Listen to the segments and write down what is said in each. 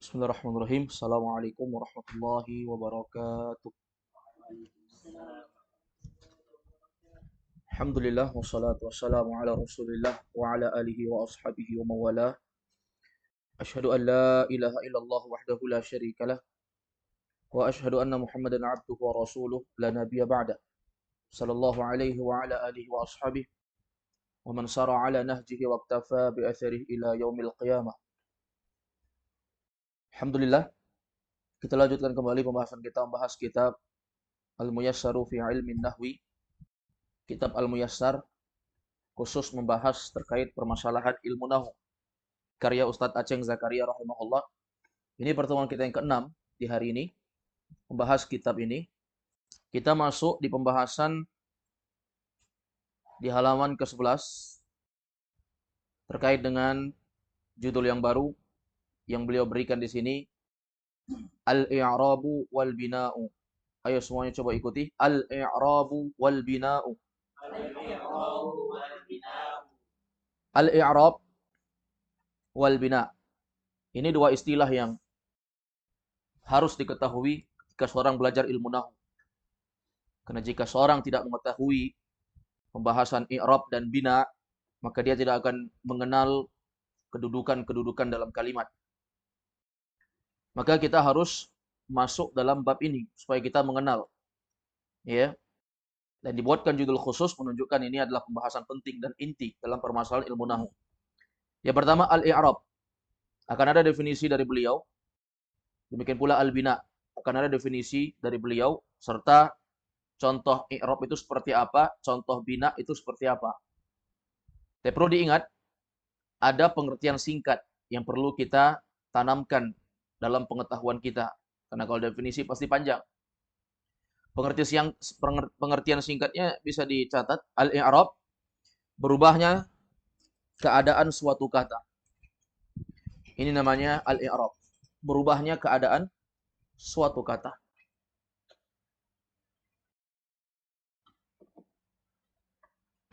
Bismillahirrahmanirrahim. Assalamualaikum warahmatullahi wabarakatuh. Alhamdulillah wassalatu wassalamu ala Rasulillah wa ala alihi wa ashabihi wa mawalah. Asyhadu an la ilaha illallah wahdahu la syarikalah wa asyhadu anna Muhammadan abduhu wa rasuluh la nabiyya ba'da. Sallallahu alaihi wa ala alihi wa ashabihi wa man sara ala nahjihi wa iktafa bi atharihi ila yaumil qiyamah. Alhamdulillah, kita lanjutkan kembali pembahasan kita membahas kitab Al-Muyassaru fi Ilmin Nahwi. Kitab Al-Muyassar khusus membahas terkait permasalahan ilmu nahwu. Karya Ustadz Aceng Zakaria rahimahullah. Ini pertemuan kita yang ke-6 di hari ini. Membahas kitab ini. Kita masuk di pembahasan di halaman ke-11 terkait dengan judul yang baru yang beliau berikan di sini, Al-i'rabu wal bina'u. Ayo semuanya coba ikuti. Al-i'rabu wal bina'u. Al-i'rab wal bina. Ini dua istilah yang harus diketahui ketika seorang belajar ilmu nahwu. Karena jika seorang tidak mengetahui pembahasan i'rab dan bina, maka dia tidak akan mengenal kedudukan-kedudukan dalam kalimat. Maka kita harus masuk dalam bab ini supaya kita mengenal. Ya. Dan dibuatkan judul khusus menunjukkan ini adalah pembahasan penting dan inti dalam permasalahan ilmu nahwu. Yang pertama al-i'rab. Akan ada definisi dari beliau. Demikian pula al-bina. Akan ada definisi dari beliau serta contoh i'rab itu seperti apa, contoh bina itu seperti apa. Tapi perlu diingat ada pengertian singkat yang perlu kita tanamkan dalam pengetahuan kita. Karena kalau definisi pasti panjang. Pengertian singkatnya bisa dicatat. Al-i'rab, berubahnya keadaan suatu kata. Ini namanya al-i'rab. Berubahnya keadaan suatu kata.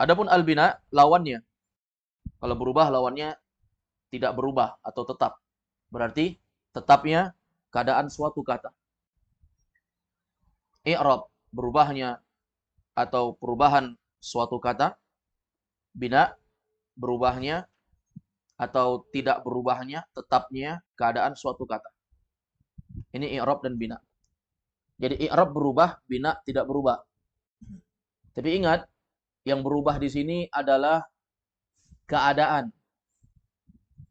Adapun al-bina, lawannya. Kalau berubah, lawannya tidak berubah atau tetap. Berarti tetapnya keadaan suatu kata. I'rab, berubahnya atau perubahan suatu kata. Bina, berubahnya atau tidak berubahnya, tetapnya keadaan suatu kata. Ini i'rab dan bina. Jadi i'rab berubah, bina tidak berubah. Tapi ingat, yang berubah di sini adalah keadaan,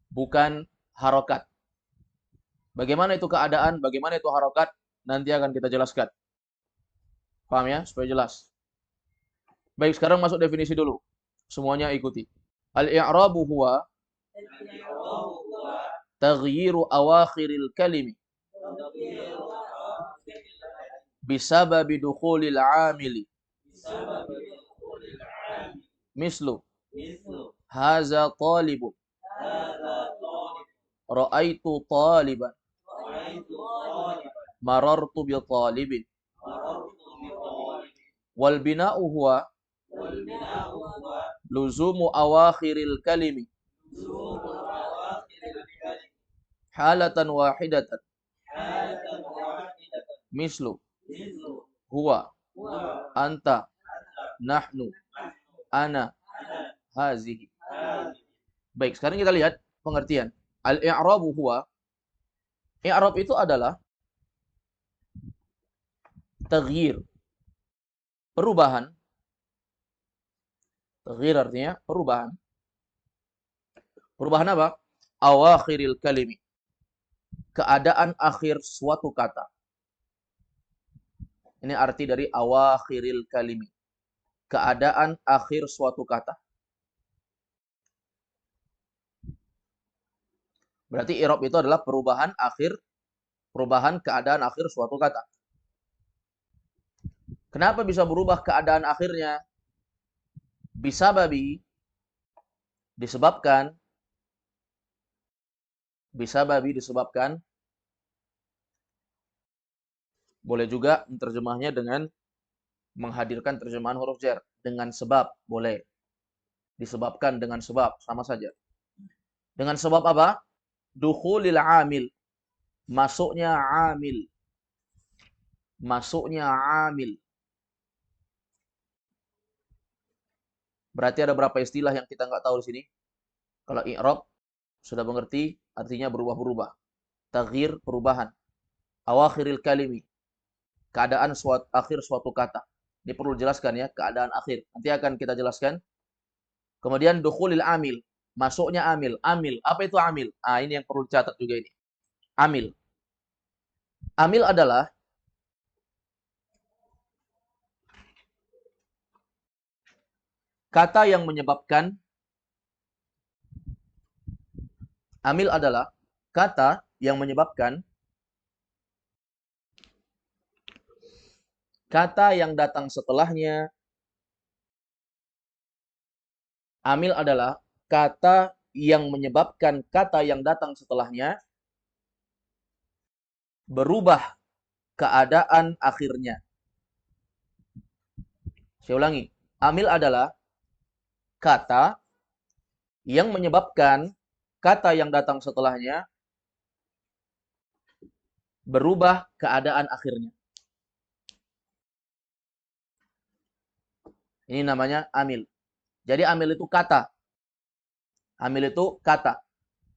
bukan harokat. Bagaimana itu keadaan, bagaimana itu harokat, nanti akan kita jelaskan. Paham ya? Supaya jelas. Baik, sekarang masuk definisi dulu. Semuanya ikuti. Al-i'rabu huwa taghyiru awakhiril kalimi bisababi dukhulil amili. Mislu haza talibun. Ra'aitu taliban. Marartu bi talibin. Wal bina'u huwa luzumu awakhiril kalimi halatan wahidatan. Mislu huwa, anta, nahnu, ana, hazihi. Baik, sekarang kita lihat pengertian. Al-i'rabu huwa, i'rab itu adalah taghyir, perubahan. Taghyir artinya perubahan. Perubahan apa? Awakhiril kalimi, keadaan akhir suatu kata. Ini arti dari awakhiril kalimi, keadaan akhir suatu kata. Berarti i'rab itu adalah perubahan keadaan akhir suatu kata. Kenapa bisa berubah keadaan akhirnya? Disebabkan boleh juga terjemahnya dengan menghadirkan terjemahan huruf jar. Dengan sebab, boleh. Disebabkan dengan sebab, sama saja. Dengan sebab apa? Dukhulil amil. masuknya amil. Masuknya amil. Berarti ada berapa istilah yang kita nggak tahu di sini? Kalau i'rab sudah mengerti, artinya berubah-berubah. Taghyir, perubahan. Awakhiril kalimi, keadaan akhir suatu kata. Ini perlu dijelaskan ya, keadaan akhir. Nanti akan kita jelaskan. Kemudian dukhulil amil, masuknya amil. Amil, apa itu amil? Ah, ini yang perlu dicatat juga ini. Amil. Amil adalah kata yang menyebabkan, amil adalah kata yang menyebabkan kata yang datang setelahnya. Amil adalah kata yang menyebabkan kata yang datang setelahnya berubah keadaan akhirnya. Saya ulangi. Amil adalah kata yang menyebabkan kata yang datang setelahnya berubah keadaan akhirnya. Ini namanya amil. Jadi amil itu kata. Amil itu kata.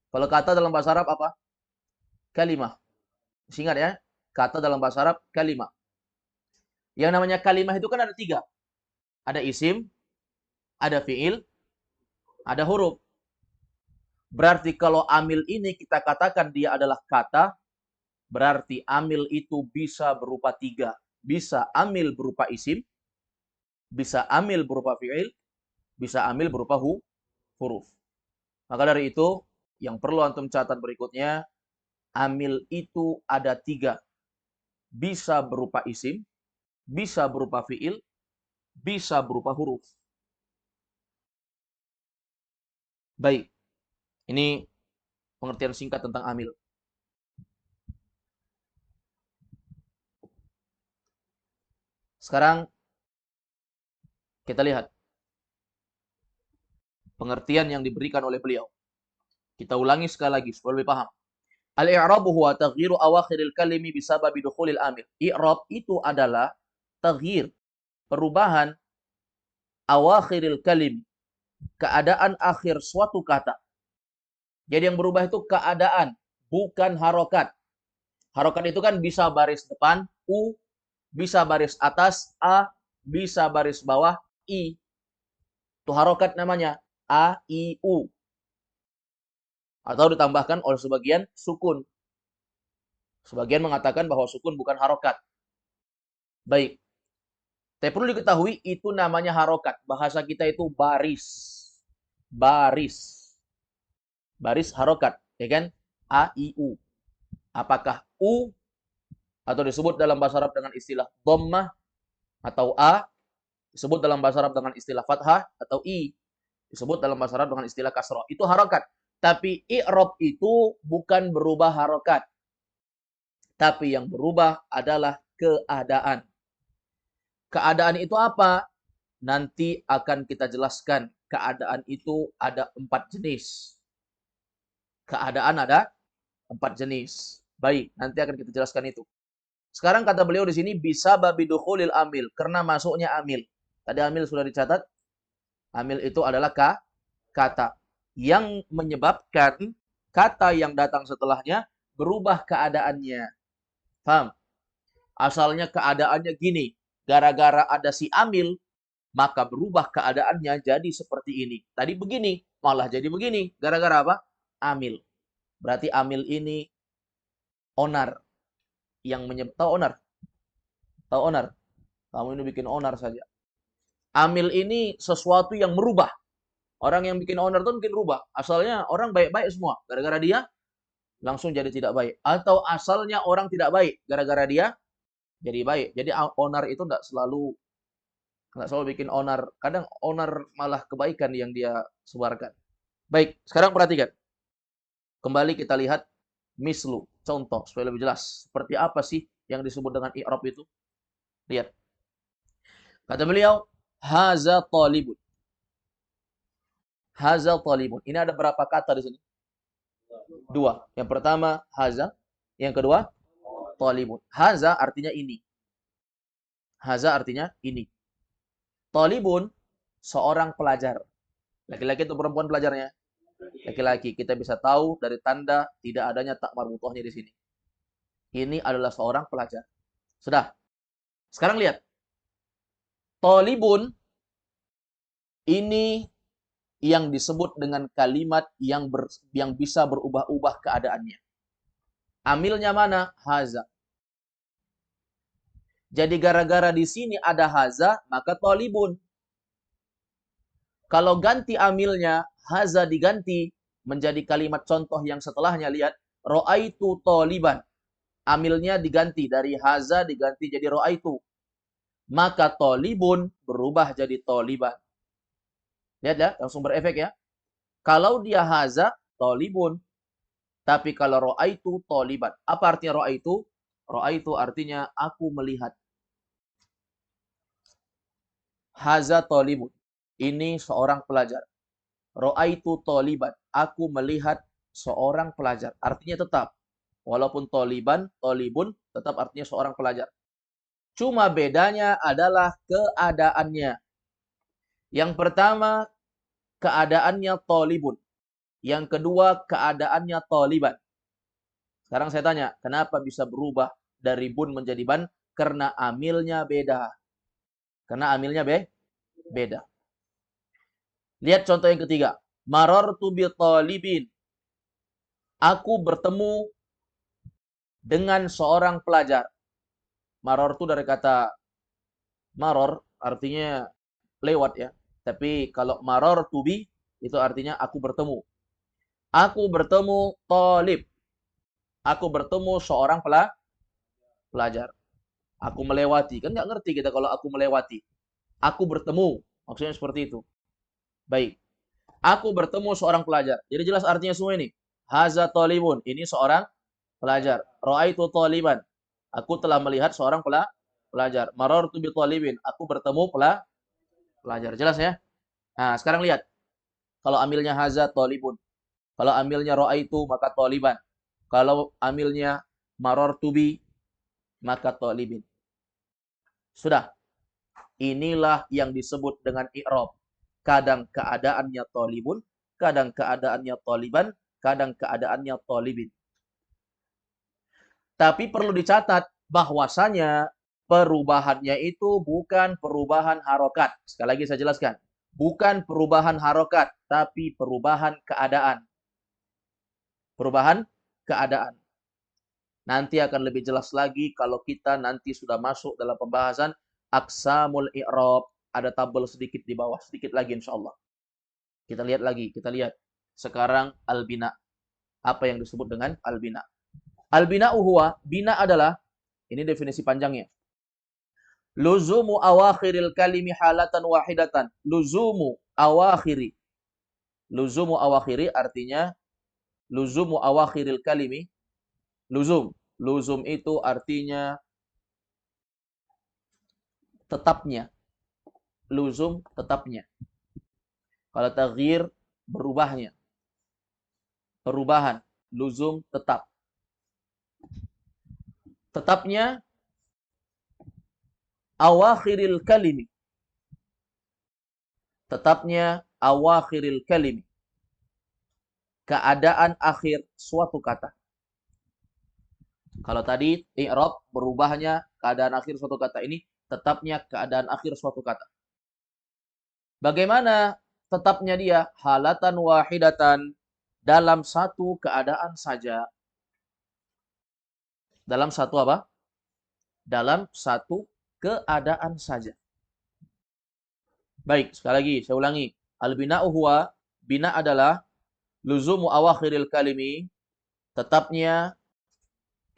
Kalau kata dalam bahasa Arab apa? Kalimah. Ingat ya, kata dalam bahasa Arab kalimah. Yang namanya kalimah itu kan ada 3. Ada isim, ada fiil, ada huruf. Berarti kalau amil ini kita katakan dia adalah kata, berarti amil itu bisa berupa 3. Bisa amil berupa isim, bisa amil berupa fiil, bisa amil berupa huruf. Maka dari itu, yang perlu antum catat berikutnya, amil itu ada 3. Bisa berupa isim, bisa berupa fiil, bisa berupa huruf. Baik, ini pengertian singkat tentang amil. Sekarang kita lihat pengertian yang diberikan oleh beliau. Kita ulangi sekali lagi supaya lebih paham. Al-i'rabu huwa taghyiru awakhiril kalimi bisababi dukhulil amil. I'rab itu adalah taghyir, perubahan awakhiril kalim, keadaan akhir suatu kata. Jadi yang berubah itu keadaan, bukan harokat. Harokat itu kan bisa baris depan, U, bisa baris atas, A, bisa baris bawah, I. Itu harokat namanya, A, I, U. Atau ditambahkan oleh sebagian sukun. Sebagian mengatakan bahwa sukun bukan harokat. Baik. Tapi perlu diketahui itu namanya harokat. Bahasa kita itu baris. Baris. Baris harokat. Ya kan? A, I, U. Apakah U atau disebut dalam bahasa Arab dengan istilah dhammah, atau A disebut dalam bahasa Arab dengan istilah fathah, atau I disebut dalam bahasa Arab dengan istilah kasrah. Itu harokat. Tapi i'rab itu bukan berubah harokat. Tapi yang berubah adalah keadaan. Keadaan itu apa? Nanti akan kita jelaskan. Keadaan itu ada 4 jenis. Keadaan ada 4 jenis. Baik, nanti akan kita jelaskan itu. Sekarang kata beliau di sini bisa babi dukhulil amil, karena masuknya amil. Tadi amil sudah dicatat. Amil itu adalah kata yang menyebabkan kata yang datang setelahnya berubah keadaannya. Paham? Asalnya keadaannya gini, gara-gara ada si amil, maka berubah keadaannya jadi seperti ini. Tadi begini, malah jadi begini. Gara-gara apa? Amil. Berarti amil ini onar. Tahu onar? Tahu onar? Kamu ini bikin onar saja. Amil ini sesuatu yang merubah. Orang yang bikin onar itu mungkin rubah. Asalnya orang baik-baik semua. Gara-gara dia langsung jadi tidak baik. Atau asalnya orang tidak baik. Gara-gara dia jadi baik. Jadi onar itu nggak selalu bikin onar. Kadang onar malah kebaikan yang dia sebarkan. Baik, sekarang perhatikan. Kembali kita lihat mislu, contoh supaya lebih jelas. Seperti apa sih yang disebut dengan i'rab itu? Lihat. Kata beliau, haza talibun. Haza talibun. Ini ada berapa kata di sini? 2. Yang pertama haza, Yang kedua, talibun. Haza artinya ini. Haza artinya ini. Talibun, seorang pelajar. Laki-laki atau perempuan pelajarnya? Laki-laki. Kita bisa tahu dari tanda tidak adanya tak marbutohnya di sini. Ini adalah seorang pelajar. Sudah. Sekarang lihat. Talibun ini yang disebut dengan kalimat yang bisa berubah-ubah keadaannya. Amilnya mana? Haza. Jadi gara-gara di sini ada haza, maka talibun. Kalau ganti amilnya, haza diganti menjadi kalimat contoh yang setelahnya. Lihat, ro'aitu taliban. Amilnya diganti dari haza diganti jadi ro'aitu. Maka talibun berubah jadi taliban. Lihat ya, langsung berefek ya. Kalau dia haza, talibun. Tapi kalau ro'aitu, taliban. Apa artinya ro'aitu? Ro'aitu artinya aku melihat. Haza talibun. Ini seorang pelajar. Ro'aitu taliban. Aku melihat seorang pelajar. Artinya tetap. Walaupun taliban, talibun, tetap artinya seorang pelajar. Cuma bedanya adalah keadaannya. Yang pertama, keadaannya talibun. Yang kedua, keadaannya taliban. Sekarang saya tanya, kenapa bisa berubah dari bun menjadi ban? Karena amilnya beda. Karena amilnya beda. Lihat contoh yang ketiga. Marartu bi talibin. Aku bertemu dengan seorang pelajar. Maror itu dari kata maror, artinya lewat ya. Tapi kalau maror tubi, itu artinya aku bertemu. Aku bertemu talib. Aku bertemu seorang pelajar. Aku melewati. Kan nggak ngerti kita kalau aku melewati. Aku bertemu. Maksudnya seperti itu. Baik. Aku bertemu seorang pelajar. Jadi jelas artinya semua ini. Haza talibun. Ini seorang pelajar. Ra'aitu taliban. Aku telah melihat seorang pelajar. Marartu bi talibin. Aku bertemu pelajar. Jelas ya? Nah, sekarang lihat. Kalau amilnya haza talibun. Kalau amilnya ra'aitu maka taliban. Kalau amilnya marartu bi maka talibin. Sudah. Inilah yang disebut dengan i'rab. Kadang keadaannya talibun, kadang keadaannya taliban, kadang keadaannya talibin. Tapi perlu dicatat bahwasanya perubahannya itu bukan perubahan harokat. Sekali lagi saya jelaskan. Bukan perubahan harokat, tapi perubahan keadaan. Perubahan keadaan. Nanti akan lebih jelas lagi kalau kita nanti sudah masuk dalam pembahasan aqsamul i'rab. Ada tabel sedikit di bawah, sedikit lagi insya Allah. Kita lihat lagi, kita lihat. Sekarang al-bina. Apa yang disebut dengan al-bina? Al-bina'u huwa, bina adalah, ini definisi panjangnya. Luzumu awakhiril kalimi halatan wahidatan. Luzumu awakhiri. Luzumu awakhiri artinya, luzumu awakhiril kalimi. Luzum. Luzum itu artinya tetapnya. Luzum tetapnya. Kalau taghyir berubahnya. Perubahan. Luzum tetap. Tetapnya awakhiril kalimi. Tetapnya awakhiril kalimi. Keadaan akhir suatu kata. Kalau tadi i'rab berubahnya keadaan akhir suatu kata, ini tetapnya keadaan akhir suatu kata. Bagaimana tetapnya dia? Halatan wahidatan, dalam satu keadaan saja. Dalam satu apa? Dalam satu keadaan saja. Baik, sekali lagi saya ulangi. Al-bina'u huwa, bina adalah luzumu awakhiril kalimi, tetapnya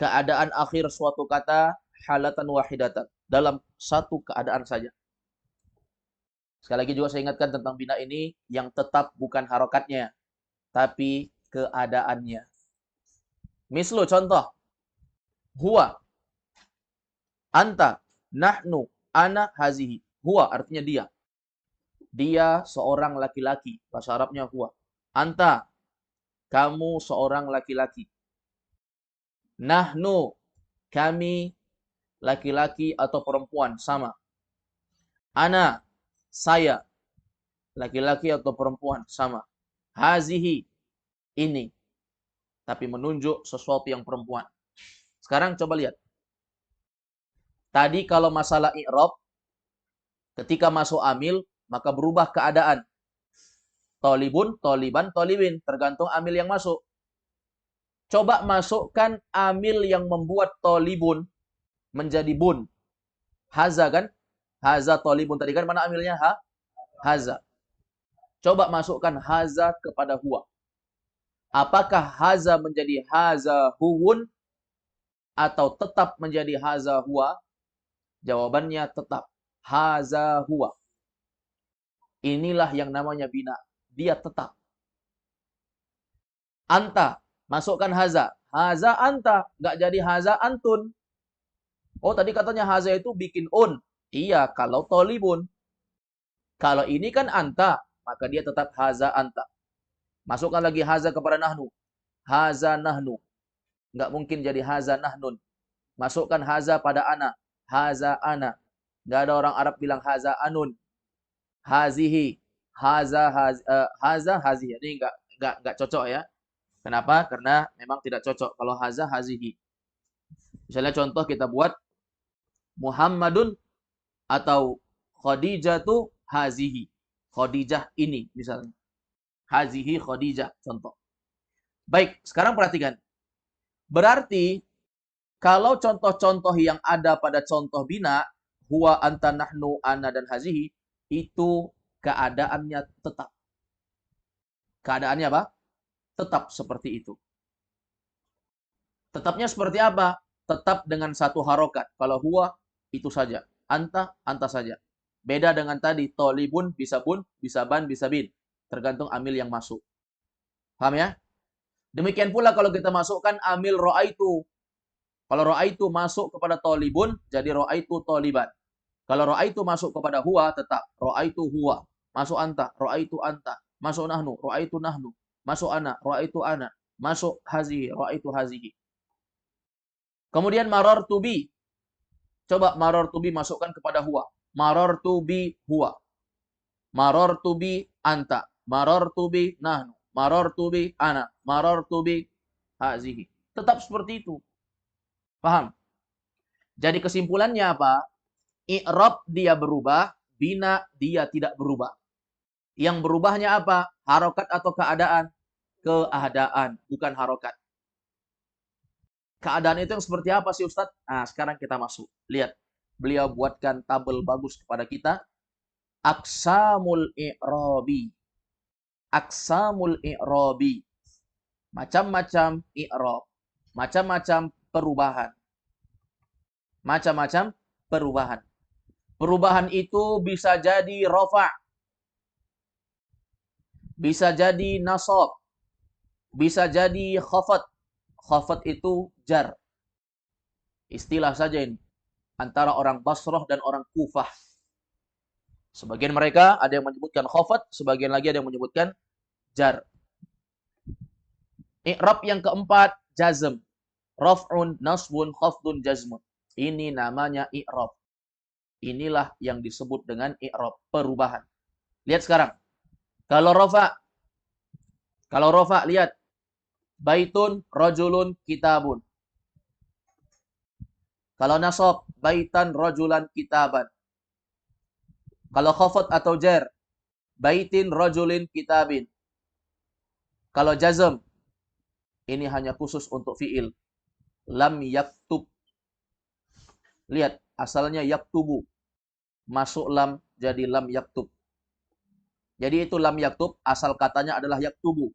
keadaan akhir suatu kata halatan wahidatan, dalam satu keadaan saja. Sekali lagi juga saya ingatkan tentang bina ini, yang tetap bukan harokatnya, tapi keadaannya. Mislu contoh, huwa, anta, nahnu, ana, hazihi. Huwa artinya dia. Dia seorang laki-laki. Bahasa Arabnya huwa. Anta, kamu seorang laki-laki. Nahnu, kami, laki-laki atau perempuan, sama. Ana, saya, laki-laki atau perempuan, sama. Hazihi, ini. Tapi menunjuk sesuatu yang perempuan. Sekarang coba lihat. Tadi kalau masalah i'rab, ketika masuk amil, maka berubah keadaan. Tolibun, toliban, tolibin. Tergantung amil yang masuk. Coba masukkan amil yang membuat tolibun menjadi bun. Haza kan? Haza tolibun. Tadi kan mana amilnya? Haza. Coba masukkan haza kepada huwa. Apakah haza menjadi haza huwun atau tetap menjadi haza huwa? Jawabannya tetap haza huwa. Inilah yang namanya bina. Dia tetap. Anta, masukkan haza. Haza anta, nggak jadi haza antun. Oh, tadi katanya haza itu bikin un. Iya, kalau tolibun. Kalau ini kan anta, maka dia tetap haza anta. Masukkan lagi haza kepada nahnu. Haza nahnu. Nggak mungkin jadi haza nahnun. Masukkan haza pada ana. Haza ana. Nggak ada orang Arab bilang haza anun. Hazihi. Haza hazihi. Ini nggak cocok ya. Kenapa? Karena memang tidak cocok. Kalau haza hazihi. Misalnya contoh kita buat Muhammadun atau Khadijatu hazihi. Khadijah ini misalnya. Hazihi Khadijah contoh. Baik, sekarang perhatikan. Berarti kalau contoh-contoh yang ada pada contoh bina, huwa, anta, nahnu, ana, dan hazihi, itu keadaannya tetap. Keadaannya apa? Tetap seperti itu. Tetapnya seperti apa? Tetap dengan satu harokat. Kalau huwa, itu saja. Anta, anta saja. Beda dengan tadi, tolibun, bisa bun, bisa ban, bisa bin. Tergantung amil yang masuk. Paham ya? Demikian pula kalau kita masukkan amil ro'aitu. Kalau ro'aitu masuk kepada tolibun, jadi ro'aitu toliban. Kalau ro'aitu masuk kepada huwa, tetap ro'aitu huwa. Masuk anta, ro'aitu anta. Masuk nahnu, ro'aitu nahnu. Masuk ana, ro'aitu ana. Masuk hazihi, ro'aitu hazihi. Kemudian maror tubi. Coba maror tubi masukkan kepada huwa. Maror tubi huwa. Maror tubi anta. Maror tubi nahnu. Maror tubi ana. Maror tubi hazihi. Tetap seperti itu. Paham? Jadi kesimpulannya apa? I'rab dia berubah, bina dia tidak berubah. Yang berubahnya apa? Harokat atau keadaan? Keadaan, bukan harokat. Keadaan itu yang seperti apa sih Ustadz? Nah, sekarang kita masuk. Lihat, beliau buatkan tabel bagus kepada kita. Aqsamul i'rabi. Aqsamul i'rabi. Macam-macam i'rab. Macam-macam perubahan. Macam-macam perubahan. Perubahan itu bisa jadi rafa', bisa jadi nasab, bisa jadi khafat. Khafat itu jar. Istilah saja ini. Antara orang Basrah dan orang Kufah. Sebagian mereka ada yang menyebutkan khafat, sebagian lagi ada yang menyebutkan jar. I'rab yang keempat, jazm. Raf'un, nasbun, khafdun, jazmun. Ini namanya i'rab. Inilah yang disebut dengan i'rab, perubahan. Lihat sekarang. Kalau rafa lihat. Baitun, rajulun, kitabun. Kalau nasab, baitan, rajulan, kitaban. Kalau khafat atau jar, baitin, rajulin, kitabin. Kalau jazm, ini hanya khusus untuk fi'il. Lam yaktub. Lihat, asalnya yaktubu. Masuk lam, jadi lam yaktub. Jadi itu lam yaktub, asal katanya adalah yaktubu.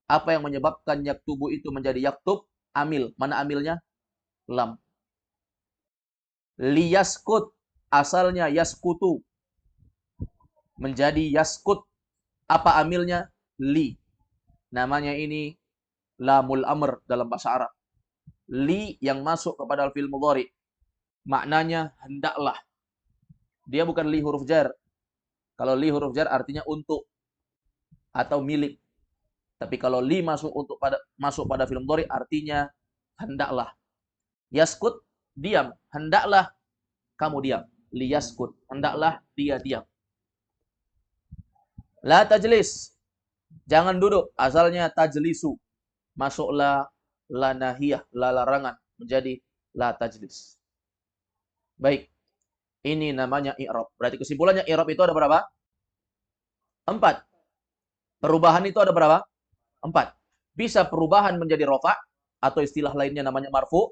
Apa yang menyebabkan yaktubu itu menjadi yaktub? Amil. Mana amilnya? Lam. Liyaskut, asalnya yaskutu. Menjadi yaskut. Apa amilnya? Li. Namanya ini lamul amr dalam bahasa Arab. Li yang masuk kepada fi'il mudhari. Maknanya hendaklah. Dia bukan li huruf jar. Kalau li huruf jar artinya untuk atau milik. Tapi kalau li masuk pada fi'il mudhari artinya hendaklah. Yaskut, diam. Hendaklah kamu diam. Liyaskut, hendaklah dia diam. La tajlis, jangan duduk. Asalnya tajlisu. Masuklah la nahiyah, la larangan. Menjadi la tajlis. Baik. Ini namanya i'rab. Berarti kesimpulannya i'rab itu ada berapa? 4. Perubahan itu ada berapa? 4. Bisa perubahan menjadi rofa, atau istilah lainnya namanya marfu.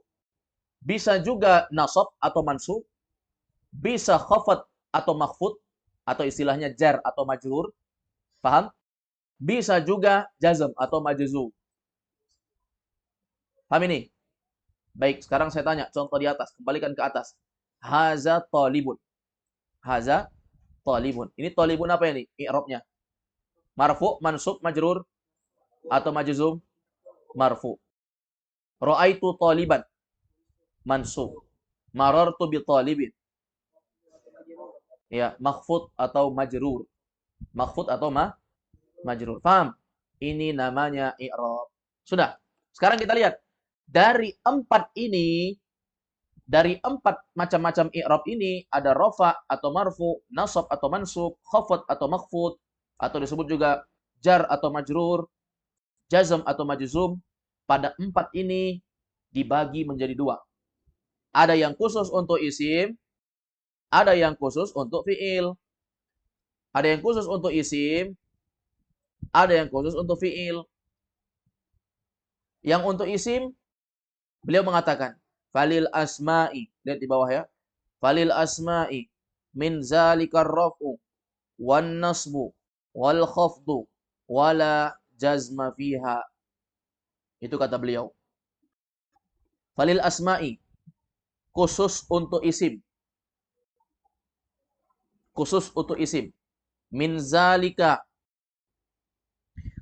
Bisa juga nasab atau mansub. Bisa khafat atau makhfud, atau istilahnya jar atau majrur. Paham? Bisa juga jazm atau majzum. Paham ini? Baik, sekarang saya tanya contoh di atas, kembalikan ke atas. Haza talibun. Haza talibun. Ini talibun apa ini? I'rabnya. Marfu, mansub, majrur atau majzum? Marfu. Ra'aitu taliban. Mansub. Marartu bi talibin. Ya, makhfud atau majrur. Makhfud atau majrur. Paham? Ini namanya i'rab. Sudah. Sekarang kita lihat. Dari 4 ini, dari 4 macam-macam i'rab ini, ada rofa atau marfu, nasab atau mansub, khafad atau makhfud, atau disebut juga jar atau majrur, jazm atau majzum. Pada 4 ini dibagi menjadi 2. Ada yang khusus untuk isim, ada yang khusus untuk fi'il. Ada yang khusus untuk isim, ada yang khusus untuk fi'il. Yang untuk isim, beliau mengatakan, falil asma'i, lihat di bawah ya. Falil asma'i min zalikar raf'u wan nasbu wal khafdu wala jazma fiha. Itu kata beliau. Falil asma'i, khusus untuk isim. Khusus untuk isim. Min zalika,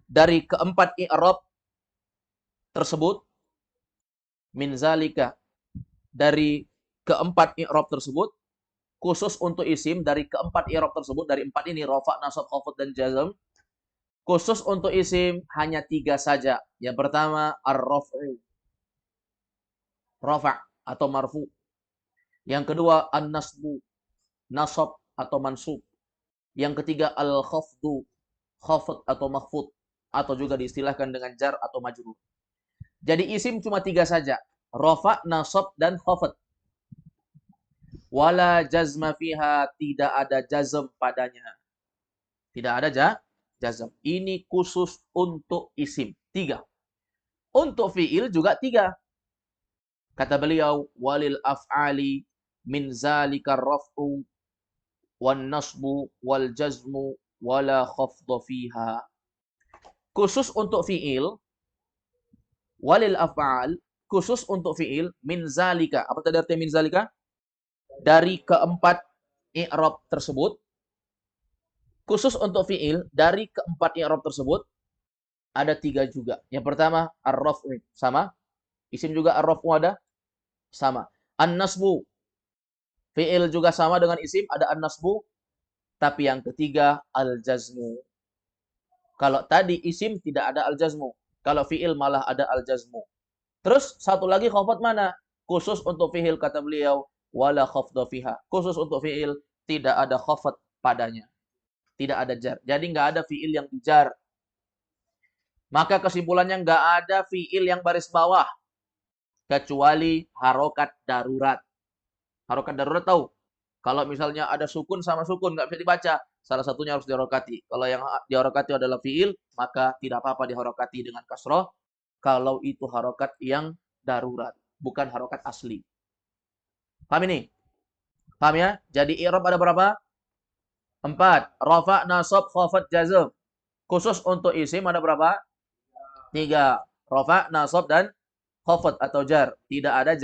dari keempat i'rab tersebut. Min zalika, dari keempat i'rab tersebut. Khusus untuk isim dari keempat i'rab tersebut. Dari 4 ini, rafa, nasab, khafad, dan jazm. Khusus untuk isim hanya 3 saja. Yang pertama, ar-raf'u. Rafa' atau marfu. Yang kedua, an-nasbu. Nasab atau mansub. Yang ketiga, al-khafdu. Khafad atau makhfud. Atau juga diistilahkan dengan jar atau majrur. Jadi isim cuma 3 saja. Rafa', nasab, dan khafad. Wala jazma fiha, tidak ada jazm padanya. Tidak ada jazm. Ini khusus untuk isim. 3. Untuk fi'il juga 3. Kata beliau, walil af'ali min zalika raf'u wan nasbu wal jazmu wala khafdha fiha. Khusus untuk fi'il, walil af'al, khusus untuk fi'il, min zalika. Apa tadi artinya min zalika? Dari keempat i'rab tersebut. Khusus untuk fi'il, dari keempat i'rab tersebut, ada 3 juga. Yang pertama, ar-raf'u, sama. Isim juga ar-raf'u ada, sama. An-nasbu, fi'il juga sama dengan isim, ada an-nasbu. Tapi yang ketiga, al-jazmu. Kalau tadi isim tidak ada al-jazmu. Kalau fi'il malah ada al-jazmu. Terus satu lagi khafad mana? Khusus untuk fi'il, kata beliau, wala khafdha fiha. Khusus untuk fi'il, tidak ada khafad padanya. Tidak ada jar. Jadi nggak ada fi'il yang dijar. Maka kesimpulannya nggak ada fi'il yang baris bawah. Kecuali harokat darurat. Harokat darurat tahu? Kalau misalnya ada sukun sama sukun, nggak bisa dibaca. Salah satunya harus diharokati. Kalau yang diharokati adalah fi'il, maka tidak apa-apa diharokati dengan kasroh. Kalau itu harokat yang darurat. Bukan harokat asli. Paham ini? Paham ya? Jadi i'rab ada berapa? 4. Rafa, nasab, khafad, jazm. Khusus untuk isim ada berapa? 3. Rafa, nasab, dan khafad atau jar. Tidak ada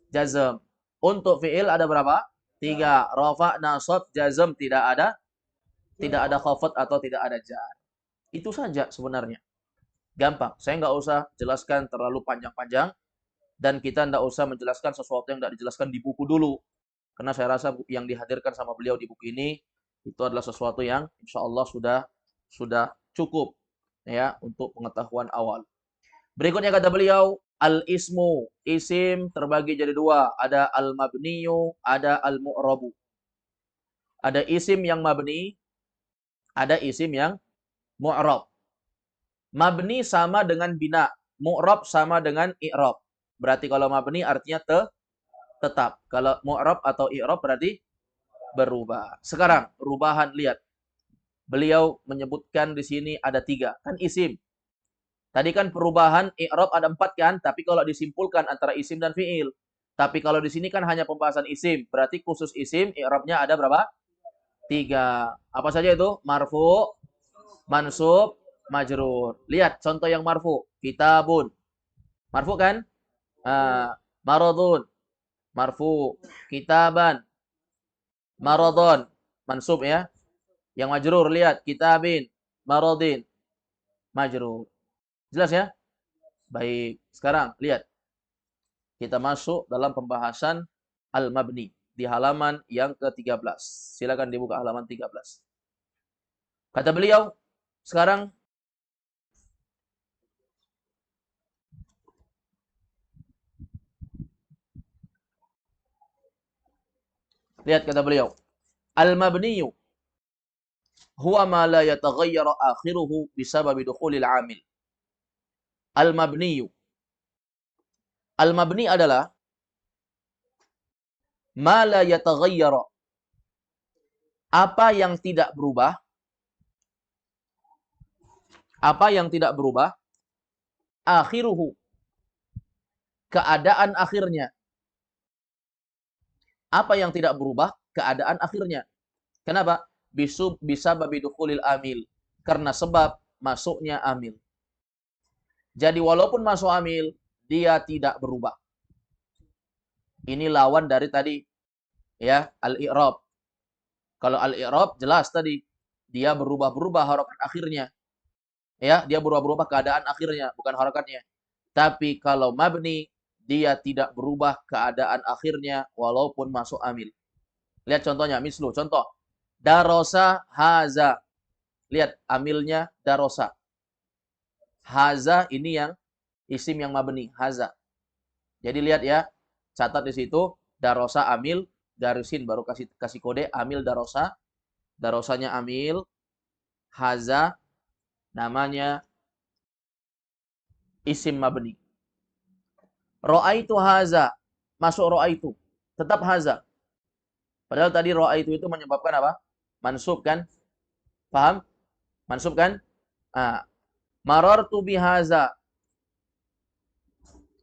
jazm. Untuk fi'il ada berapa? 3. Rafa, nasab, jazm. Tidak ada khafad atau tidak ada jar. Itu saja sebenarnya. Gampang. Saya nggak usah jelaskan terlalu panjang-panjang. Dan kita nggak usah menjelaskan sesuatu yang nggak dijelaskan di buku dulu. Karena saya rasa yang dihadirkan sama beliau di buku ini, itu adalah sesuatu yang insya Allah sudah cukup ya untuk pengetahuan awal. Berikutnya kata beliau, Al-ismu, isim terbagi jadi dua. Ada al-mabniyu, ada al-mu'rabu. Ada isim yang mabni, ada isim yang mu'rab. Mabni sama dengan bina. Mu'rab sama dengan i'rab. Berarti kalau mabni artinya tetap. Kalau mu'rab atau i'rab berarti berubah. Sekarang, rubahan, lihat. Beliau menyebutkan di sini ada 3. Kan isim. Tadi kan perubahan i'rab ada 4 kan, tapi kalau disimpulkan antara isim dan fi'il. Tapi kalau di sini kan hanya pembahasan isim, berarti khusus isim i'rabnya ada berapa? 3. Apa saja itu? Marfu, mansub, majrur. Lihat contoh yang marfu. Kitabun. Marfu kan? Maradun. Marfu. Kitaban. Maradon. Mansub ya. Yang majrur, lihat. Kitabin. Maradin. Majrur. Jelas ya? Baik. Sekarang, lihat. Kita masuk dalam pembahasan al-mabni di halaman yang ke-13. Silakan dibuka halaman 13. Kata beliau, sekarang lihat kata beliau, al-mabniyu huwa ma la yataghayyaru akhiruhu bisababi dukhulil amil. Al-mabniyu. Al-mabni adalah ma la yataghayyaru, apa yang tidak berubah, apa yang tidak berubah, akhiruhu, keadaan akhirnya. Apa yang tidak berubah? Keadaan akhirnya. Kenapa? Bisa babi dukhulil amil. Karena sebab masuknya amil. Jadi walaupun masuk amil, dia tidak berubah. Ini lawan dari tadi. Ya, al-i'rab. Kalau al-i'rab jelas tadi. Dia berubah-berubah harokat akhirnya. Ya, dia berubah-berubah keadaan akhirnya, bukan harakatnya. Tapi kalau mabni, dia tidak berubah keadaan akhirnya walaupun masuk amil. Lihat contohnya, mislu, contoh. Darosa haza. Lihat, amilnya darosa. Haza ini yang isim yang mabni, haza. Jadi lihat ya, catat di situ, darosa amil, garisin baru kasih kode, amil darosa. Darosanya amil, haza, namanya isim mabni. Ro'aitu haza, masuk ro'aitu, tetap haza. Padahal tadi ro'aitu itu menyebabkan apa? Mansub kan? Paham? Mansub kan? Ah, marartu bihaza.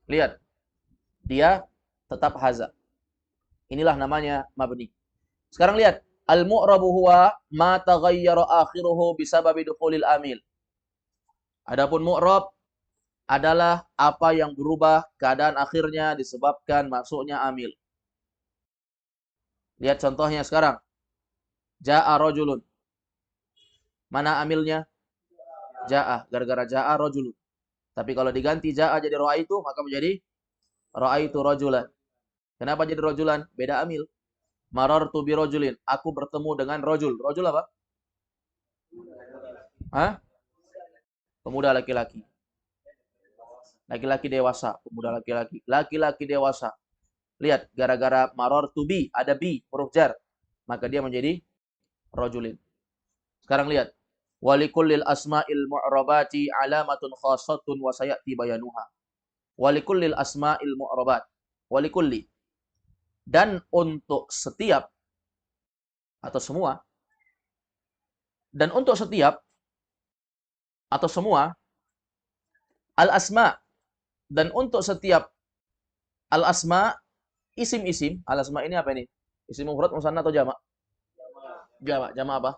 Lihat, dia tetap haza. Inilah namanya mabni. Sekarang lihat, al-mu'rabu huwa ma taghayyara akhiruhu bisababi dukhulil amil. Adapun mu'rab adalah apa yang berubah keadaan akhirnya disebabkan masuknya amil. Lihat contohnya sekarang. Ja'a rajulun. Mana amilnya? Ja'a. Gara-gara ja'a rajulun. Tapi kalau diganti ja'a jadi ra'aitu, maka menjadi ra'aitu rajulan. Kenapa jadi rajulan? Beda amil. Marartu bi rajulin. Aku bertemu dengan rajul. Rajul apa? Hah? Pemuda laki-laki. Laki-laki dewasa. Pemuda laki-laki. Laki-laki dewasa. Lihat, gara-gara marartu bi, ada bi, huruf jar. Maka dia menjadi rajulin. Sekarang lihat. Walikullil asma'il mu'rabati alamatun khasatun wa sayati bayanuha. Walikullil asma'il mu'rabat. Walikulli. Dan untuk setiap atau semua. Dan untuk setiap atau semua al-asma. Dan untuk setiap al-asma, isim-isim. Al-asma ini apa ini? Isim mufrad, musanna atau jamak? Jamak. Jamak apa?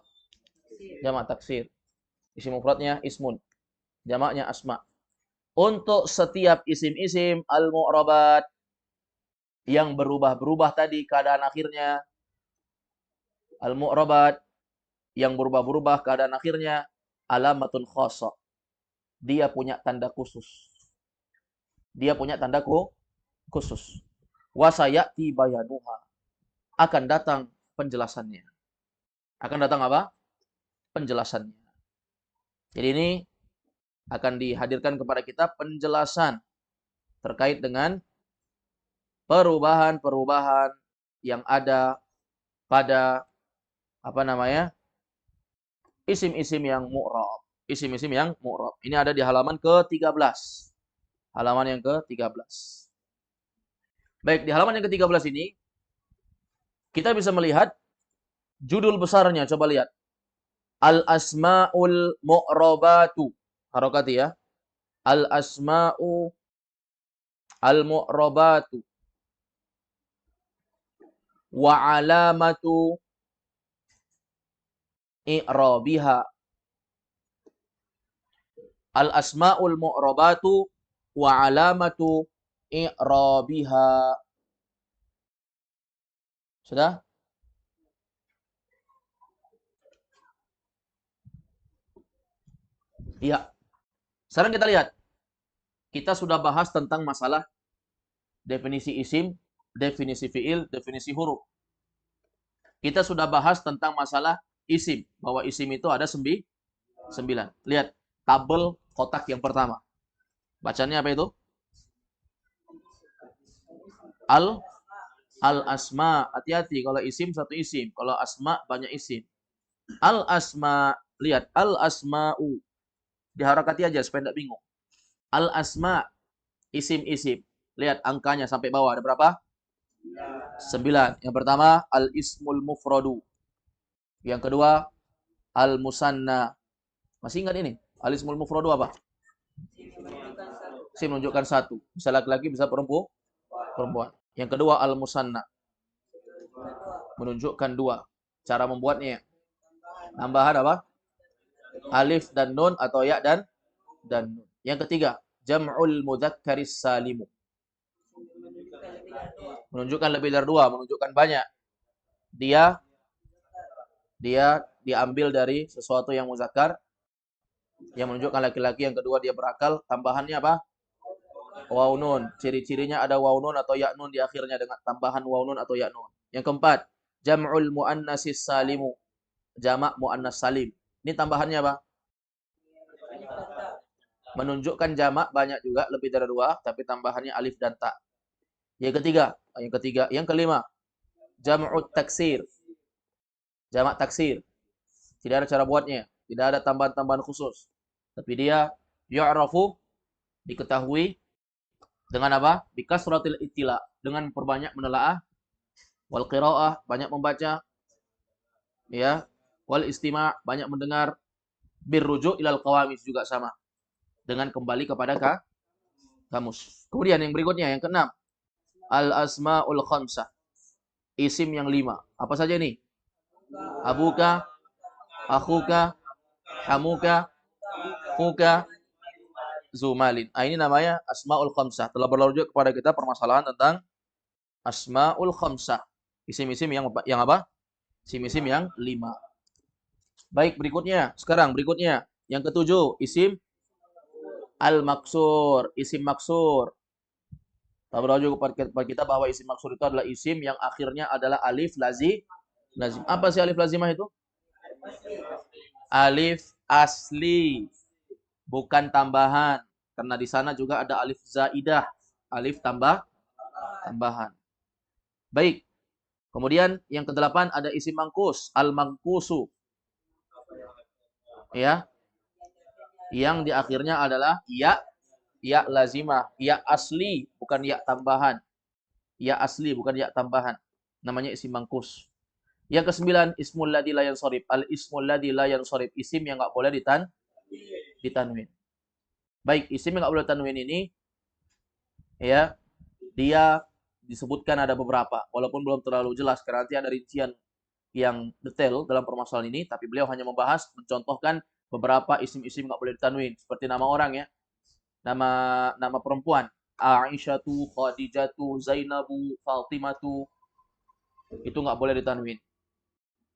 Jamak taksir. Isim mufradnya ismun. Jamaknya asma. Untuk setiap isim-isim al-mu'rabat yang berubah-berubah tadi keadaan akhirnya, al-mu'rabat yang berubah-berubah keadaan akhirnya, alamatun khassa. Dia punya tanda khusus. Dia punya tanda khusus. Wasayati bayanuha. Akan datang penjelasannya. Akan datang apa? Penjelasannya. Jadi ini akan dihadirkan kepada kita penjelasan terkait dengan perubahan-perubahan yang ada pada apa namanya? Isim-isim yang mu'rab. Isim-isim yang mu'rab. Ini ada di halaman ke-13. Halaman yang ke-13. Baik, di halaman yang ke-13 ini kita bisa melihat judul besarnya. Coba lihat. Al-asma'ul mu'rabatu. Harokati ya. Al-asma'u al-mu'rabatu. Wa alamatu i'rabiha. Al-asma'ul mu'rabatu wa alamatu i'rabiha. Sudah? Iya. Sekarang kita lihat. Kita sudah bahas tentang masalah definisi isim, definisi fiil, definisi huruf. Kita sudah bahas tentang masalah isim. Bahwa isim itu ada 9. Lihat tabel kotak yang pertama. Bacanya apa itu? Al-asma. Hati-hati kalau isim satu isim. Kalau asma banyak isim. Al-asma. Lihat al-asma'u. Diharakati aja supaya tidak bingung. Al-asma. Isim-isim. Lihat angkanya sampai bawah. Ada berapa? 9. Yang pertama al-ismul mufradu. Yang kedua al-musanna. Masih ingat ini? Al-ismul mufradu apa? Isim menunjukkan satu. Bisa laki-laki, bisa perempuan. Yang kedua al-musanna. Menunjukkan 2. Cara membuatnya. Tambahan apa? Alif dan nun atau ya dan nun. Yang ketiga, jam'ul mudzakkaris salimu. Menunjukkan lebih dari 2, menunjukkan banyak. Dia diambil dari sesuatu yang muzakkar yang menunjukkan laki-laki, yang kedua dia berakal, tambahannya apa? Waw nun. Ciri-cirinya ada waw nun atau ya nun di akhirnya dengan tambahan waw nun atau ya nun. Yang keempat, jam'ul muannasis salimu. Jamak muannas salim. Ini tambahannya apa? Menunjukkan jamak banyak juga, lebih dari 2, tapi tambahannya alif dan ta. Yang kelima, jam'ut taksir. Jamak taksir. Tidak ada cara buatnya, tidak ada tambahan-tambahan khusus. Tapi dia yu'rafu, diketahui dengan apa? Bikasratil ittila, dengan perbanyak menelaah, wal qiraah, banyak membaca, ya, wal istima', banyak mendengar, birruju' ilal qawamis juga sama. Dengan kembali kepada kamus. Kemudian yang berikutnya, yang keenam, al-asmaul khamsah. Isim yang 5. Apa saja ini? Abuka, akhuka, hamuka, fuka, zumalin. Ini namanya asmaul khamsah. Telah berlalu kepada kita permasalahan tentang asmaul khamsah. Isim-isim yang apa? Isim-isim yang 5. Baik, berikutnya. Yang ketujuh, isim al-maksur. Isim maksur. Telah berlalu kepada kita bahwa isim maksur itu adalah isim yang akhirnya adalah alif lazim. Apa sih alif lazimah itu? Alif asli, bukan tambahan. Karena di sana juga ada alif zaidah, alif tambahan. Baik. Kemudian yang kedelapan ada isim mangkus, al-mangkusu. Ya. Yang di akhirnya adalah ya lazimah, ya asli, bukan ya tambahan. Ya asli, bukan ya tambahan. Namanya isim mangkus. Yang kesembilan, ismul ladzi la yansharif. Al-ismul ladzi la yansharif, isim yang enggak boleh ditanwin. Baik, isim yang enggak boleh tanwin ini ya, dia disebutkan ada beberapa, walaupun belum terlalu jelas karena nanti ada rincian yang detail dalam permasalahan ini, tapi beliau hanya mencontohkan beberapa isim-isim enggak boleh ditanwin, seperti nama orang ya. Nama perempuan, Aisyatu, Khadijatu, Zainabu, Fatimatu, itu enggak boleh ditanwin.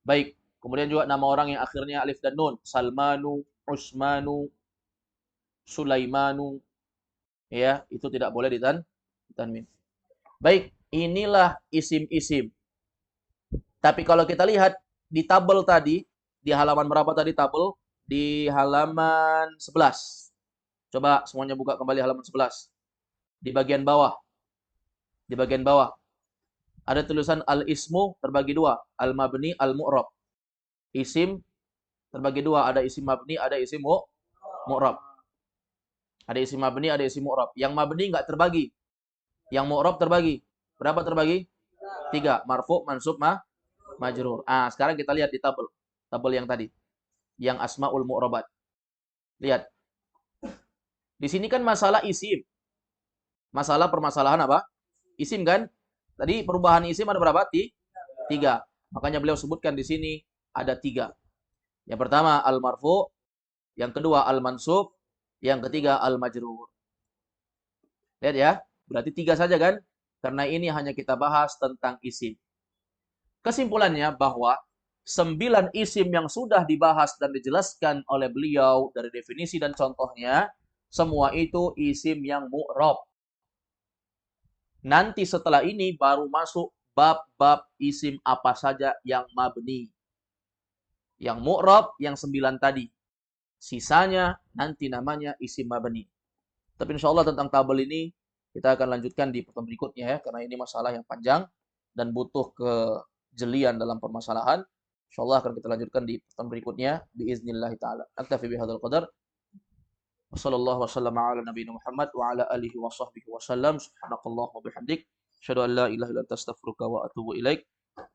Baik, kemudian juga nama orang yang akhirnya alif dan nun, Salmanu, Usmanu, Sulaimanu, ya, itu tidak boleh ditanwin. Baik, inilah isim-isim. Tapi kalau kita lihat di tabel tadi, di halaman berapa tadi tabel? Di halaman 11. Coba semuanya buka kembali halaman 11. di bagian bawah. Di bagian bawah. Ada tulisan al-ismu terbagi dua. Al-mabni, al-mu'rab. Isim terbagi dua. Ada isim mabni, ada isim mu'rab. Ada isim mabni, ada isim mu'rab. Yang mabni nggak terbagi. Yang mu'rab terbagi. Berapa terbagi? 3. Marfu, mansub, majrur. Sekarang kita lihat di tabel. Tabel yang tadi. Yang asma'ul mu'rabat. Lihat. Di sini kan masalah isim. Masalah permasalahan apa? Isim kan? Tadi perubahan isim ada berapa? 3. Makanya beliau sebutkan di sini ada 3. Yang pertama al-marfu, yang kedua al-mansub, yang ketiga al-majrur. Lihat ya, berarti 3 saja kan? Karena ini hanya kita bahas tentang isim. Kesimpulannya bahwa 9 isim yang sudah dibahas dan dijelaskan oleh beliau dari definisi dan contohnya, semua itu isim yang mu'rab. Nanti setelah ini baru masuk bab-bab isim apa saja yang mabni. Yang mu'rab, yang 9 tadi. Sisanya nanti namanya isim mabni. Tapi insya Allah tentang tabel ini kita akan lanjutkan di pertemuan berikutnya ya. Karena ini masalah yang panjang dan butuh kejelian dalam permasalahan. Insya Allah akan kita lanjutkan di pertemuan berikutnya. Biiznillah ta'ala. Aktafi bihadal qadar. Wassallallahu wasallam ala nabiyina Muhammad wa ala alihi wa sahbihi wasallam. Subhanakallah wa bihamdik. Asyhadu an la ilaha illa anta astaghfiruka wa atubu ilaik.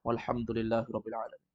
Walhamdulillahi rabbil alamin.